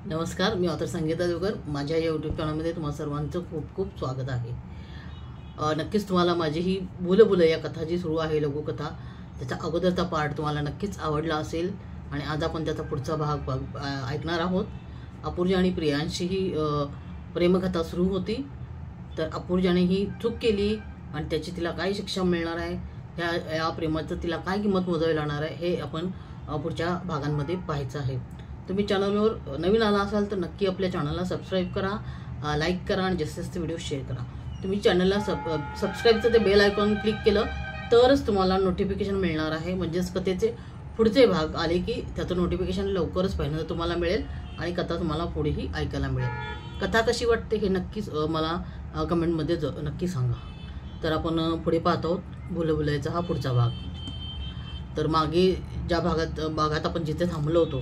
नमस्कार, मी ऑथर संगीता देवकर. माझ्या या यूट्यूब चॅनलमध्ये तुम्हा सर्वांचं खूप खूप स्वागत आहे. नक्कीच तुम्हाला माझी ही बुलं बुलं या कथा जी सुरू आहे, लघुकथा, त्याचा अगोदरचा पार्ट तुम्हाला नक्कीच आवडला असेल आणि आज आपण त्याचा पुढचा भाग ऐकणार आहोत. अपूर्जा आणि प्रियांशी ही प्रेमकथा सुरू होती. तर अपूर्जाने ही चूक केली आणि त्याची तिला काय शिक्षा मिळणार आहे, या प्रेमाचं तिला काय किंमत मोजावी लागणार आहे, हे आपण पुढच्या भागांमध्ये पाहायचं आहे. तुम्ही चॅनलवर नवीन आला असाल तर नक्की आपल्या चॅनलला सबस्क्राईब करा, लाईक करा आणि जास्तीत जास्त व्हिडिओ शेअर करा. तुम्ही चॅनलला सबस्क्राईबचं ते बेल आयकॉन क्लिक केलं तरच तुम्हाला नोटिफिकेशन मिळणार आहे. म्हणजेच कथेचे पुढचे भाग आले की त्याचं नोटिफिकेशन लवकरच पहिल्यांदा तुम्हाला मिळेल आणि कथा तुम्हाला पुढेही ऐकायला मिळेल. कथा कशी वाटते हे नक्कीच मला कमेंटमध्ये नक्की सांगा. तर आपण पुढे पाहत आहोत भुलभुलैयाचा हा पुढचा भाग. तर मागे ज्या भागात आपण जिथे थांबलो होतो,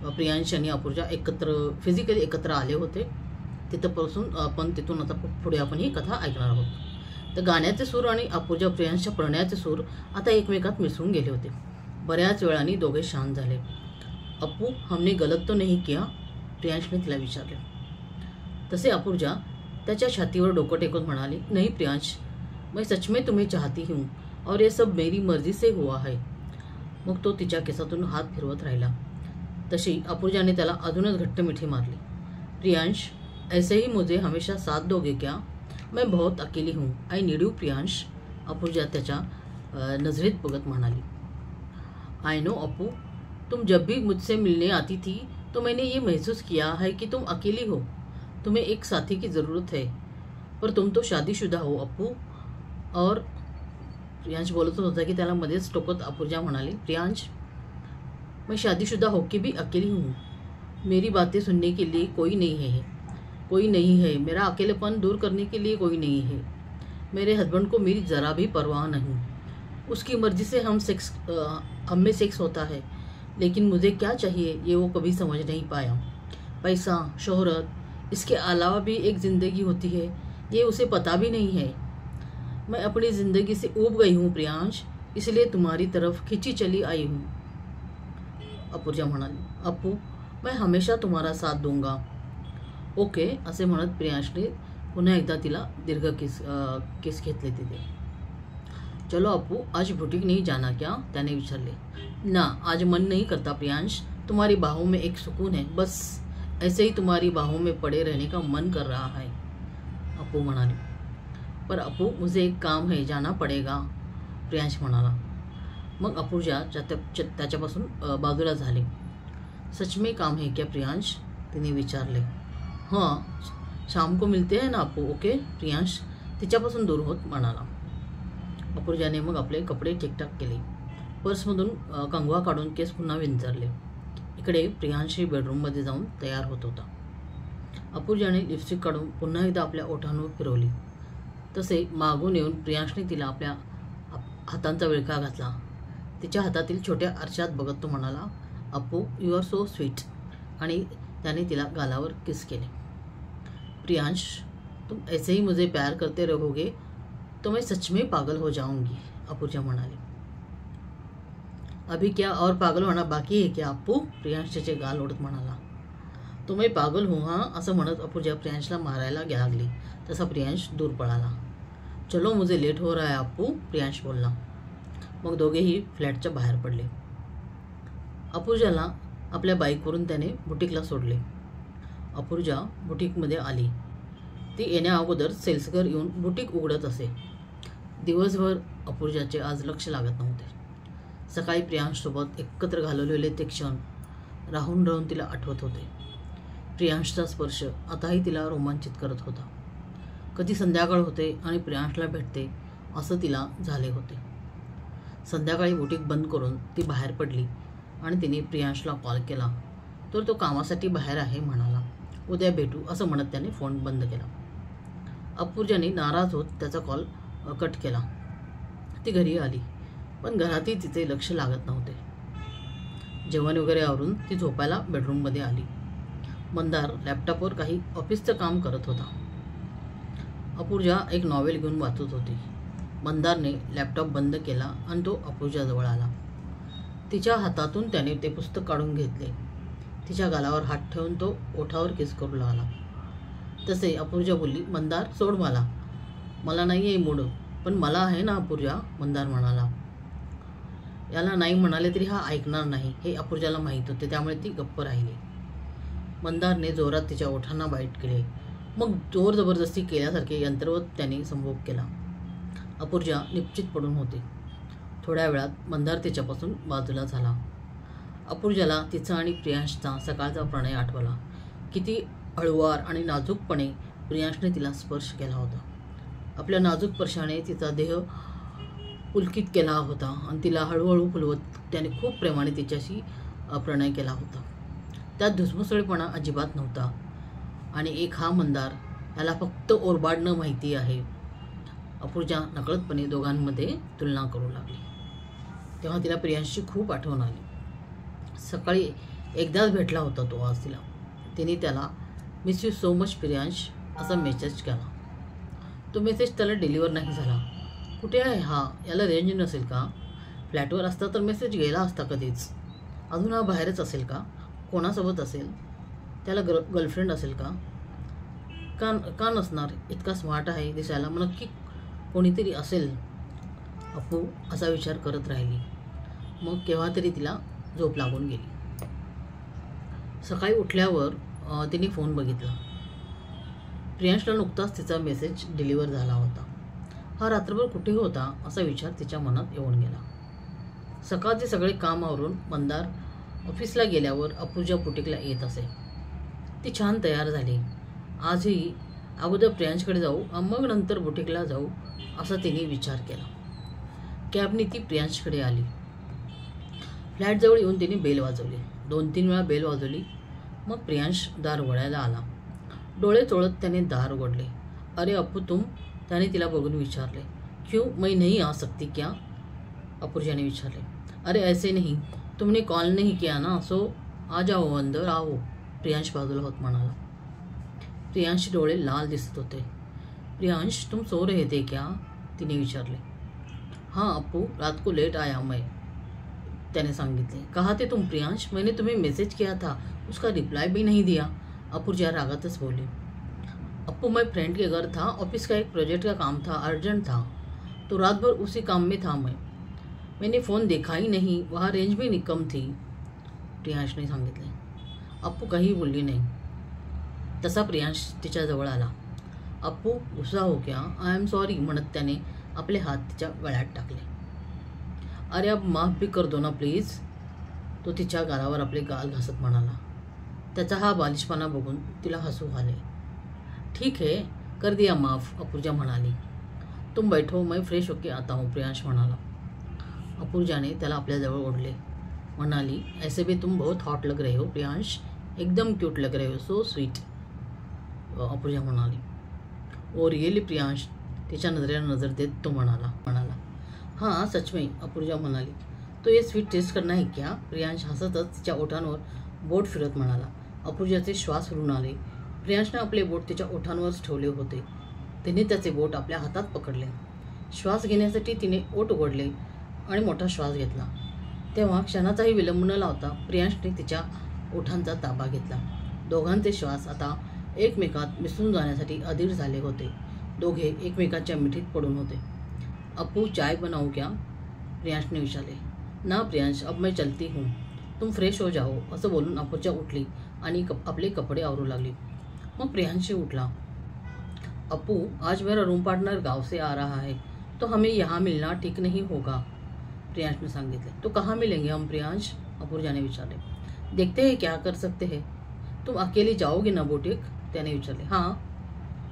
प्रियांश आणि अपूर्जा फिजिकली एकत्र आले होते, तिथंपासून आपण तिथून आता पुढे आपण ही कथा ऐकणार आहोत. तर गाण्याचे सूर आणि अपूर्जा प्रियांशच्या प्रणयाचे सूर आता एकमेकात मिसळून गेले होते. बऱ्याच वेळाने दोघे शांत झाले. अपू, हमने गलत तो नहीं किया? प्रियांशने तिला विचारले. तसे अपूर्जा त्याच्या छातीवर डोकं टेकून म्हणाली, नहीं प्रियांश, मैं सच में तुम्हें चाहती हूँ और ये सब मेरी मर्जी से हुआ है. मग तो तिच्या केसातून हात फिरवत राहिला. तशी अपूर्जाने त्याला अजूनच घट्ट मिठी मारली. प्रियांश, ऐसे ही मुझे हमेशा साथ दोगे क्या? मैं बहुत अकेली हूँ, आई नीड यू प्रियांश. अपूर्जा त्याच्या नजरेत बघत म्हणाली. आई नो अपू, तुम जब भी मुझसे मिलने आती थी तो मैंने ये महसूस किया है कि तुम अकेली हो. तुम्हें एक साथी की ज़रूरत है, पर तुम तो शादीशुदा हो अपू. और प्रियांश बोलत होता की त्याला मध्येच टोकत अपूर्जा म्हणाली, प्रियांश, मैं शादीशुदा होके भी अकेली हूँ. मेरी बातें सुनने के लिए कोई नहीं है. मेरा अकेलेपन दूर करने के लिए कोई नहीं है. मेरे हस्बैंड को मेरी ज़रा भी परवाह नहीं. उसकी मर्जी से हम में सेक्स होता है, लेकिन मुझे क्या चाहिए ये वो कभी समझ नहीं पाया. पैसा, शोहरत, इसके अलावा भी एक ज़िंदगी होती है, ये उसे पता भी नहीं है. मैं अपनी ज़िंदगी से ऊब गई हूँ प्रियांश, इसलिए तुम्हारी तरफ खिंची चली आई हूँ. अपूर्जा म्हणाली, अपू, मैं हमेशा तुम्हारा साथ दूंगा. ओके, असे म्हणत प्रियांशने पुन्हा एकदा तिला दीर्घ किस घेतले तिथे. चलो अपू, आज बुटीक नहीं जाना क्या? त्याने विचारले. ना, आज मन नहीं करता प्रियांश. तुम्हारी बाहों में एक सुकून है, बस ऐसे ही तुम्हारी बाहों में पड़े रहने का मन कर रहा है, अपू म्हणाली. पर अपू, मुझे एक काम है, जाना पड़ेगा, प्रियांश म्हणाला. मग अपूर्जा त्याच्यापासून बाजूला झाले. सच में काम है क्या प्रियांश? तिने विचारले. हां, शाम को मिलते हैं ना अपू, ओके, प्रियांश तिच्यापासून दूर होत म्हणाला. अपूर्जाने मग आपले कपडे ठीकठाक केले. पर्समधून कंगवा काढून केस पुन्हा विंचरले. इकडे प्रियांश बेडरूममध्ये जाऊन तयार होत होता. अपूर्जाने लिपस्टिक काढून पुन्हा एकदा आपल्या ओठांवर फिरवली. तसे मागून येऊन प्रियांशने तिला आपल्या हातांचा विळखा घातला. तिच्या हातातील छोट्या आरशात बघत तो म्हणाला, अपू, यू आर सो स्वीट. आणि त्याने तिला गालावर किस केले. प्रियांश, तुम ऐसे ही मुझे प्यार करते रहोगे तो मैं सच में पागल हो जाऊंगी, अपूर्जा म्हणाली. अभी क्या और पागल होना बाकी है क्या अपू? प्रियांश त्याचे गाल ओढत म्हणाला. तो मैं पागल हूँ हां, असं म्हणत अपूर्जा प्रियांशला मारायला लागली. तसा प्रियांश दूर पळाला. चलो, मुझे लेट हो रहा है अपू, प्रियांश बोलला. मग दोघेही फ्लॅटच्या बाहेर पडले. अपूर्जाला आपल्या बाईकवरून त्याने बुटीकला सोडले. अपूर्जा बुटीकमध्ये आली. ती येण्या अगोदर सेल्सगर येऊन बुटीक उघडत असे. दिवसभर अपूर्जाचे आज लक्ष लागत नव्हते. सकाळी प्रियांशसोबत एकत्र घालवलेले ते क्षण राहून राहून तिला आठवत होते. प्रियांशचा स्पर्श आताही तिला रोमांचित करत होता. कधी संध्याकाळ होते आणि प्रियांशला भेटते असं तिला झाले होते. संध्याकाळी बुटीक बंद करून ती बाहेर पडली आणि तिने प्रियांशला कॉल केला. तर तो कामासाठी बाहेर आहे म्हणाला. उद्या भेटू असं म्हणत त्याने फोन बंद केला. अपूर्जाने नाराज होत त्याचा कॉल कट केला. ती घरी आली, पण घरातही तिचे लक्ष लागत नव्हते. जेवण वगैरे आवरून ती झोपायला बेडरूममध्ये आली. मंदार लॅपटॉपवर काही ऑफिसचं काम करत होता. अपूर्जा एक नॉवेल घेऊन वाचत होती. मंदारने लॅपटॉप बंद केला आणि तो अपूर्जाजवळ आला. तिच्या हातातून त्याने ते पुस्तक काढून घेतले. तिच्या गालावर हात ठेवून तो ओठावर किस करू लागला. तसे अपूर्जा बोलली, मंदार सोड मला नाही आहे मूड. पण मला आहे ना अपूर्जा, मंदार म्हणाला. याला नाही म्हणाले तरी हा ऐकणार नाही हे अपूर्जाला माहीत होते, त्यामुळे ती गप्प राहिली. मंदारने जोरात तिच्या ओठांना बाईट केले. मग जोर जबरदस्ती केल्यासारखे यंत्रवत त्याने संभोग केला. अपूर्जा निश्चित पडून होती. थोड्या वेळात मंदार तिच्यापासून बाजूला झाला. अपूर्जाला तिचा आणि प्रियांशचा सकाळचा प्रणय आठवला. किती हळुवार आणि नाजूकपणे प्रियांशने तिला स्पर्श केला होता. आपल्या नाजूक स्पर्शाने तिचा देह पुलकित केला होता आणि तिला हळूहळू फुलवत त्याने खूप प्रेमाने तिच्याशी प्रणय केला होता. त्यात धुसमुसळेपणा अजिबात नव्हता. आणि एक हा मंदार, याला फक्त ओरबाडणं माहिती आहे. अपूर्जा नकळतपणे दोघांमध्ये तुलना करू लागली. तेव्हा तिला प्रियांशची खूप आठवण आली. सकाळी एकदाच भेटला होता तो आज तिला. तिने त्याला miss you so much Priyansh असा मेसेज केला. तो मेसेज त्याला डिलिव्हर नाही झाला. कुठे आहे हा? याला रेंज नसेल का? फ्लॅटवर असता तर मेसेज गेला असता कधीच. अजून हा बाहेरच असेल का? कोणासोबत असेल? त्याला गर्लफ्रेंड असेल का? का नसणार? इतका स्मार्ट आहे दिसायला, मग नक्की कोणीतरी असेल. अपू असा विचार करत राहिली. मग केव्हा तरी तिला झोप लागून गेली. सकाळी उठल्यावर तिने फोन बघितला. प्रियांशला नुकताच तिचा मेसेज डिलिव्हर झाला होता. हा रात्रभर कुठे होता असा विचार तिच्या मनात येऊन गेला. सकाळचे सगळे काम आवरून मंदार ऑफिसला गेल्यावर अपूर्जा बुटीकला येत असे. ती छान तयार झाली. आजही अगोदर प्रियांशकडे जाऊ मग नंतर बुटीकला जाऊ असा तिने विचार केला. कॅबने ती प्रियांशकडे आली. फ्लॅटजवळ येऊन तिने बेल वाजवली. 2-3 वेळा बेल वाजवली. मग प्रियांश दार उघडायला आला. डोळे चोळत त्याने दार उघडले. अरे अप्पू तुम? त्याने तिला बघून विचारले. क्यों, मैं नहीं आ सकती क्या? अपूर्जाने विचारले. अरे ऐसे नहीं, तुमने कॉल नहीं किया ना, सो आ जाओ अंदर आओ, प्रियांश बाजूला होत म्हणाला. प्रियांशचे डोळे लाल दिसत होते. प्रियांश तुम सो रहे थे क्या? तिने विचारले. हाँ अप्पू, रात को लेट आया मैं, त्याने सांगितले. कहा थे तुम प्रियांश? मैंने तुम्हें मैसेज किया था, उसका रिप्लाई भी नहीं दिया. अपूर्जा रागातच बोली. अप्पू मैं फ्रेंड के घर था, ऑफिस का एक प्रोजेक्ट का काम था, अर्जेंट था, तो रात भर उसी काम में था मैंने फ़ोन देखा ही नहीं, वहाँ रेंज भी कम थी, प्रियांश ने सांगितले. अप्पू काही बोलली नाही. तसा प्रियांश तिच्या जवळ आला. अप्पू गुस्सा हो क्या? आय एम सॉरी म्हणत त्याने आपले हात तिच्या गळ्यात टाकले. अरे अब माफ भी कर दो ना प्लीज, तो तिच्या गालावर आपले गाल घासत म्हणाला. त्याचा हा बालिशपणा बघून तिला हसू आले. ठीक है कर दिया माफ, अपूर्जा म्हणाली. तुम बैठो मैं फ्रेश होके आता हूँ, प्रियांश म्हणाला. अपूर्जाने त्याला आपल्याजवळ ओढले. म्हणाली, ऐसे भी तुम बहुत हॉट लग रहे हो प्रियांश, एकदम क्यूट लग रहे हो, सो स्वीट, अपूर्जा म्हणाली. ओ रियली प्रियांश, तिच्या नजरेला नजर देत तो म्हणाला. हाँ सच में, अपूर्जा म्हणाली. तो ये स्वीट टेस्ट करना है क्या? प्रियांश हसतच तिच्या ओठांवर बोट फिरत म्हणाला. अपूर्जाचे श्वास हलून आले. प्रियांशने आपले बोट तिच्या ओठांवरच ठेवले होते. तिने त्याचे बोट आपल्या हातात पकडले. श्वास घेण्यासाठी तिने ओठ उघडले आणि मोठा श्वास घेतला. तेव्हा क्षणाचाही विलंब न लावता प्रियांशने तिच्या ओठांचा ताबा घेतला. दोघांचे श्वास आता एकमेकात मिसळून जाण्यासाठी अधीर झाले होते. दोघे एकमेकाच्या मिठीत पडून होते. अप्पू चाय बनाऊ क्या? प्रियांशने विचारले. ना प्रियांश, अब मैं चलती हूँ, तुम फ्रेश हो जाओ, असं बोलून अपूर्जा उठली आणि आपले कपडे आवरू लागली. मग प्रियांश उठला. अप्पू, आज मेरा रूम पार्टनर गांव से आ रहा है, तो हमें यहाँ मिलना ठीक नहीं होगा, प्रियांश ने सांगितले. तो कहाँ मिलेंगे हम प्रियांश? अपूर्जा ने विचारले. देखते हैं क्या कर सकते हैं. तुम अकेली जाओगे ना बुटीक? त्याने विचारले. हाँ.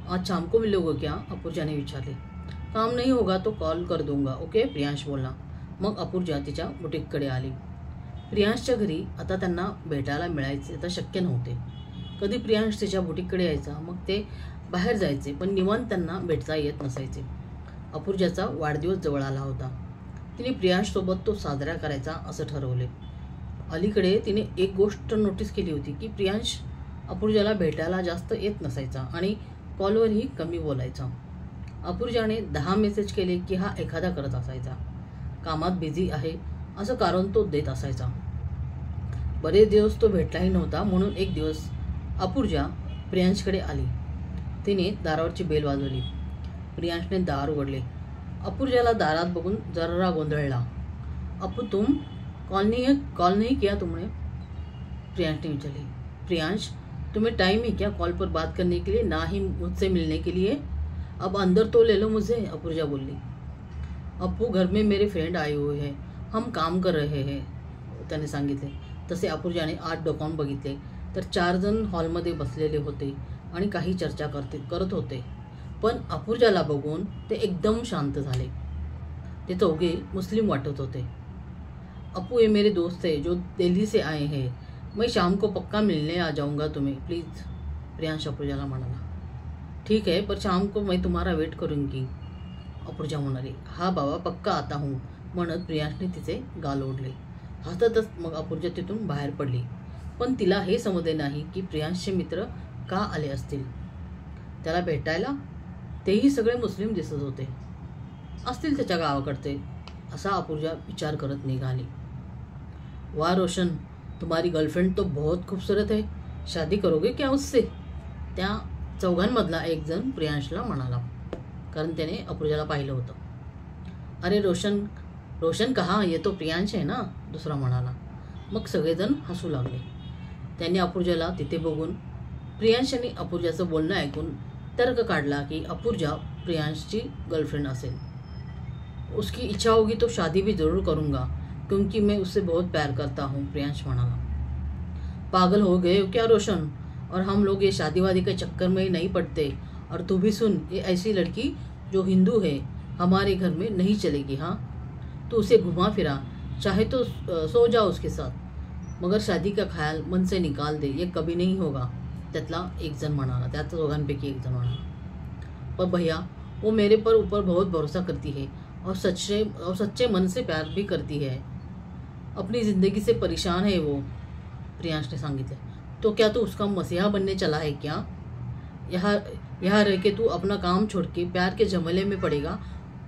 आज शाम को मिलोगे क्या? अपूर्जा ने विचारले. काम नहीं होगा तो कॉल कर दूंगा, ओके, प्रियांश बोलला. मग अपूर्जा तिच्या बुटीककडे आली. प्रियांशच्या घरी आता त्यांना भेटायला मिळायचे तर शक्य नव्हते. कधी प्रियांश तिच्या बुटीककडे यायचा, मग ते बाहेर जायचे, पण निवांत त्यांना भेटता येत नसायचे. अपूर्जाचा वाढदिवस जवळ आला होता. तिने प्रियांशसोबत तो साजरा करायचा असं ठरवले. अलीकडे तिने एक गोष्ट नोटीस केली होती की प्रियांश अपूर्जाला भेटायला जास्त येत नसायचा आणि कॉलवरही कमी बोलायचा. अपूर्जाने 10 मेसेज केले की हा एखादा करत असायचा. कामात बिझी आहे असं कारण तो देत असायचा. बरेच दिवस तो भेटलाही नव्हता. म्हणून एक दिवस अपूर्जा प्रियांशकडे आली. तिने दारावरची बेल वाजवली. प्रियांशने दार उघडले. अपूर्जाला दारात बघून जरा गोंधळला. अपू तुम कॉल नहीं किया तुमने? प्रियांश ने विचारे. प्रियांश तुम्हें टाइम है क्या कॉल पर बात करने के लिए, ना ही मुझसे मिलने के लिए? अब अंदर तो ले लो मुझे. अपूर्जा बोली. अपू घर में मेरे फ्रेंड आए हुए हैं, हम काम कर रहे हैं त्याने सांगितले. तसे अपूर्जाने आत डोकावून बघितले तर 4 जण हॉलमध्ये बसलेले होते आणि काही चर्चा करत होते. पण अपूर्जाला बघून ते एकदम शांत झाले. ते चौघे मुस्लिम वाटत होते. अपू ये मेरे दोस्त है जो दिल्ली से आए हैं, मैं शाम को पक्का मिलने आ जाऊंगा तुम्हें प्लीज़. प्रियांश अपूर्जाला म्हणाला. ठीक है पर शाम को मैं तुम्हारा वेट करूंगी. अपूर्जा म्हणाली. हा बाबा पक्का आता हूँ म्हणत प्रियांशने तिचे गाल ओढले. हसतच मग अपूर्जा तिथून बाहेर पडली. पण तिला हे समजले नाही की प्रियांशचे मित्र का आले असतील त्याला भेटायला. तेही सगळे मुस्लिम दिसत होते. असतील त्याच्या गावाकडचे असा अपूर्जा विचार करत निघाली. वाह रोशन, तुम्हारी गर्लफ्रेंड तो बहुत खूबसूरत है, शादी करोगे क्या उससे? त्या चौघांमधला एक जण प्रियांशला म्हणाला, कारण त्याने अपूर्जाला पाहिलं होतं. अरे रोशन कहा, ये तो प्रियांश है ना, दुसरा म्हणाला. मग सगळेजण हसू लागले. त्यांनी अपूर्जाला तिथे बघून प्रियांशने अपूर्जाचं बोलणं ऐकून तर्क काढला की अपूर्जा प्रियांशची गर्लफ्रेंड असेल. उसकी इच्छा होगी तो शादी भी जरूर करूँगा क्योंकि मैं उससे बहुत प्यार करता हूँ, प्रियांश म्हणाला. पागल हो गए हो क्या रोशन, और हम लोग ये शादीवादी के चक्कर में नहीं पड़ते. और तू भी सुन, ये ऐसी लड़की जो हिंदू है हमारे घर में नहीं चलेगी. हाँ, तू उसे घुमा फिरा, चाहे तो सो जाओ उसके साथ, मगर शादी का ख्याल मन से निकाल दे, ये कभी नहीं होगा. त्यातला एक जण म्हणाला, त्या दोघांपैकी एक जण म्हणाला. पर भैया वो मेरे पर ऊपर बहुत भरोसा करती है और सच्चे मन से प्यार भी करती है. अपनी ज़िंदगी से परेशान है वो, प्रियांश ने सांगितले. तो क्या तू उसका मसीहा बनने चला है क्या? यहाँ रह के तू अपना काम छोड़ के प्यार के झमेले में पड़ेगा.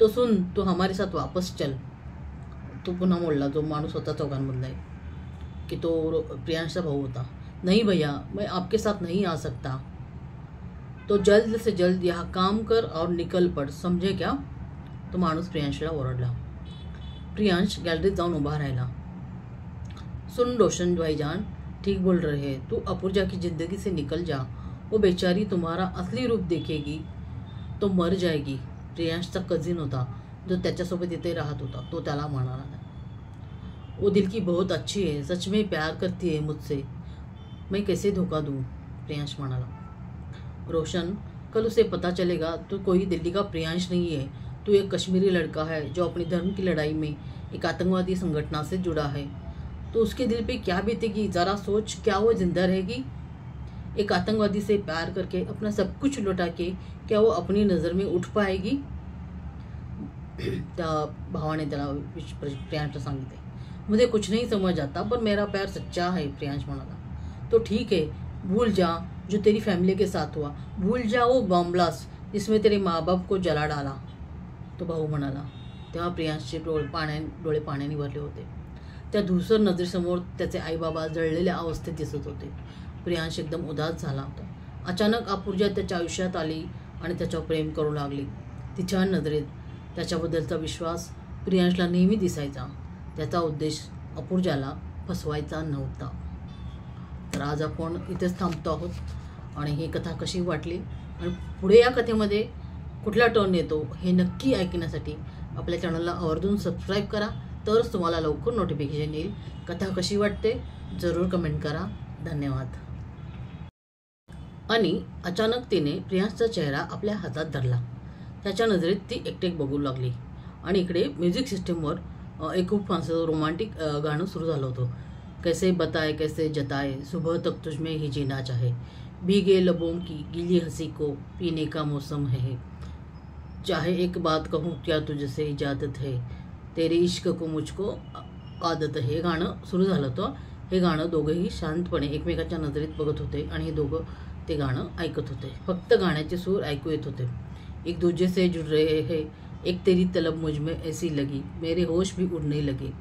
तो सुन, तू हमारे साथ वापस चल. तो पुन्हा बोलला जो माणूस होता चौघांमधला आहे की तो प्रियांशचा भाऊ होता. नहीं भैया, मैं आपके साथ नहीं आ सकता. तो जल्द से जल्द यहाँ काम कर और निकल पड़, समझे क्या? तो माणूस प्रियांशला ओरडला. प्रियांश गॅलरीत जाऊन उभा राहिला. सुन रोशन भाईजान, ठीक बोल रहे हैं, तू अपूर्जा की जिंदगी से निकल जा. वो बेचारी तुम्हारा असली रूप देखेगी तो मर जाएगी. प्रियांशचा कझिन होता जो त्याच्यासोबत इथे राहत होता, तो त्याला म्हणाला. वो दिल की बहुत अच्छी है, सच में प्यार करती है मुझसे, मैं कैसे धोखा दूँ, प्रियांश म्हणाला. रोशन, कल उसे पता चलेगा तो कोई दिल्ली का प्रियांश नहीं है, तू एक कश्मीरी लड़का है जो अपनी धर्म की लड़ाई में एक आतंकवादी संगठन से जुड़ा है. तो उसके दिल पे क्या बीतेगी जरा सोच. क्या वो जिंदा रहेगी? एक आतंकवादी से प्यार करके अपना सब कुछ लौटा के क्या वो अपनी नज़र में उठ पाएगी? त्या भावाने त्याला प्रियांशला सांगितले. मुझे कुछ नहीं समझ आता पर मेरा प्यार सच्चा है, प्रियांश म्हणाला. तो ठीक है, भूल जा जो तेरी फैमिली के साथ हुआ, भूल जा वो बॉम्ब ब्लास्ट जिसमें तेरे माँ बाप को जला डाला, तो भाऊ म्हणाला. तेव्हा प्रियांशचे डोळे पाण्याने भरले होते. त्या धूसर नजरेसमोर त्याचे आईबाबा जळलेल्या अवस्थेत दिसत होते. प्रियांश एकदम उदास झाला होता. अचानक अपूर्जा त्याच्या आयुष्यात आली आणि त्याच्यावर प्रेम करू लागली. तिच्या नजरेत त्याच्याबद्दलचा विश्वास प्रियांशला नेहमी दिसायचा. त्याचा उद्देश अपूर्जाला फसवायचा नव्हता. तर आज आपण इथेच थांबतो आहोत आणि ही कथा कशी वाटली आणि पुढे या कथेमध्ये कुठला टर्न येतो हे नक्की ऐकण्यासाठी आपल्या चॅनलला आवर्जून सबस्क्राईब करा, तरच तुम्हाला लवकर नोटिफिकेशन येईल. कथा कशी वाटते जरूर कमेंट करा. धन्यवाद. आणि अचानक तिने प्रियांशचा चेहरा आपल्या हातात धरला. त्याच्या नजरेत ती एकटेक बघू लागली आणि इकडे म्युझिक सिस्टमवर एक खूप फारसं रोमांटिक गाणं सुरू झालं होतं. कैसे बताए कैसे जताए, सुबह तक तुझमें ही जीना चाहे, भीगे लबों की गीली हंसी को पीने का मौसम है, चाहे एक बात कहूँ क्या तुझसे इजाजत है, तेरे इश्क को मुझको आदत है. हे गाणं सुरू झालं होतं. हे गाणं दोघंही शांतपणे एकमेकाच्या नजरेत बघत होते आणि हे दोघं ते गाणं ऐकत होते. फक्त गाण्याचे सूर ऐकू येत होते. एक दूजे से जुड़ रहे हैं, एक तेरी तलब मुझ में ऐसी लगी, मेरे होश भी उड़ने लगे,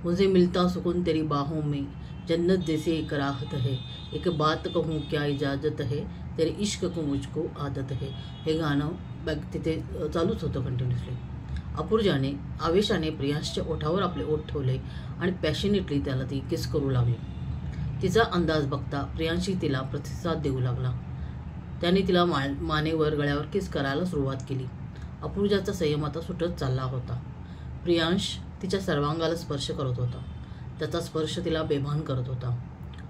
मुझे मिलता सुकून तेरी बाहों में, जन्नत जैसे एक राहत है, एक बात कहूँ क्या इजाज़त है, तेरे इश्क को मुझको आदत है. हे गाणं तिथे चालूच होतं कंटिन्युअसली. अपूर्जाने आवेशाने प्रियांशच्या ओठावर आपले ओठ ठेवले आणि पॅशनेटली त्याला ती किस करू लागली. तिचा अंदाज बघता प्रियांशी तिला प्रतिसाद देऊ लागला. त्याने तिला मानेवर गळ्यावर किस करायला सुरुवात केली. अपूर्जाचा संयम आता सुटत चालला होता. प्रियांश तिच्या सर्वांगाला स्पर्श करत होता. त्याचा स्पर्श तिला बेभान करत होता.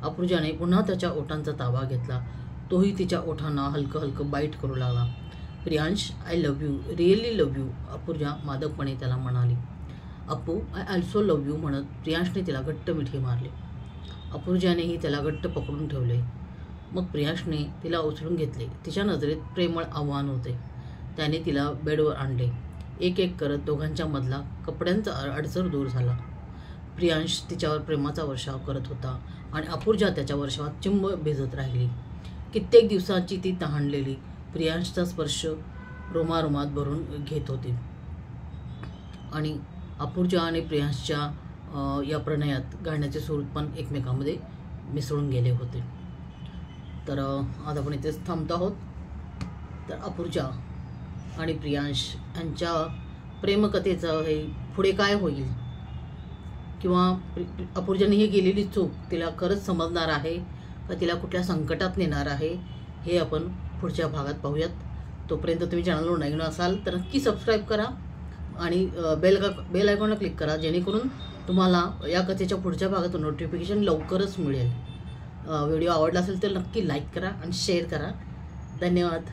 अपूर्जाने पुन्हा त्याच्या ओठांचा ताबा घेतला. तोही तिच्या ओठांना हलकं हलकं बाईट करू लागला. Priyansh, I love you, really love you, अपूर्जा मादकपणे त्याला म्हणाली. Apu, I also love you म्हणत प्रियांशने तिला घट्ट मिठी मारली. अपूर्जानेही त्याला घट्ट पकडून ठेवले. मग प्रियांशने तिला उचलून घेतले. तिच्या नजरेत प्रेमळ आव्हान होते. त्याने तिला बेडवर आणले. एक एक करत दोघांच्या मधला कपड्यांचा अडसर दूर झाला. प्रियांश तिच्यावर प्रेमाचा वर्षाव करत होता आणि अपूर्जा त्याच्या वर्षावात चिंब भिजत राहिली. कित्येक दिवसांची ती तहानलेली प्रियांशचा स्पर्श रोमारोमात भरून घेत होती आणि अपूर्जा आणि प्रियांशच्या या प्रणयात गाण्याचे सूर पण एकमेकांमध्ये मिसळून गेले होते. तर आज आपण इथेच थांबतो आहोत. तर अपूर्जा आणि प्रियांश यांच्या प्रेमकथेचं हे पुढे काय होईल, किंवा अपूर्जाने ही गेलेली चूक तिला खरंच समजणार आहे का तिला कुठल्या संकटात नेणार आहे, हे आपण पुढच्या भागात पाहूयात. तोपर्यंत तुम्ही चॅनलवर नवीन असाल तर नक्की सबस्क्राईब करा आणि बेल आयकॉनला क्लिक करा, जेणेकरून तुम्हाला या कथेच्या पुढच्या भागातून नोटिफिकेशन लवकरच मिळेल. व्हिडिओ आवडला असेल तर नक्की लाईक करा आणि शेअर करा. धन्यवाद.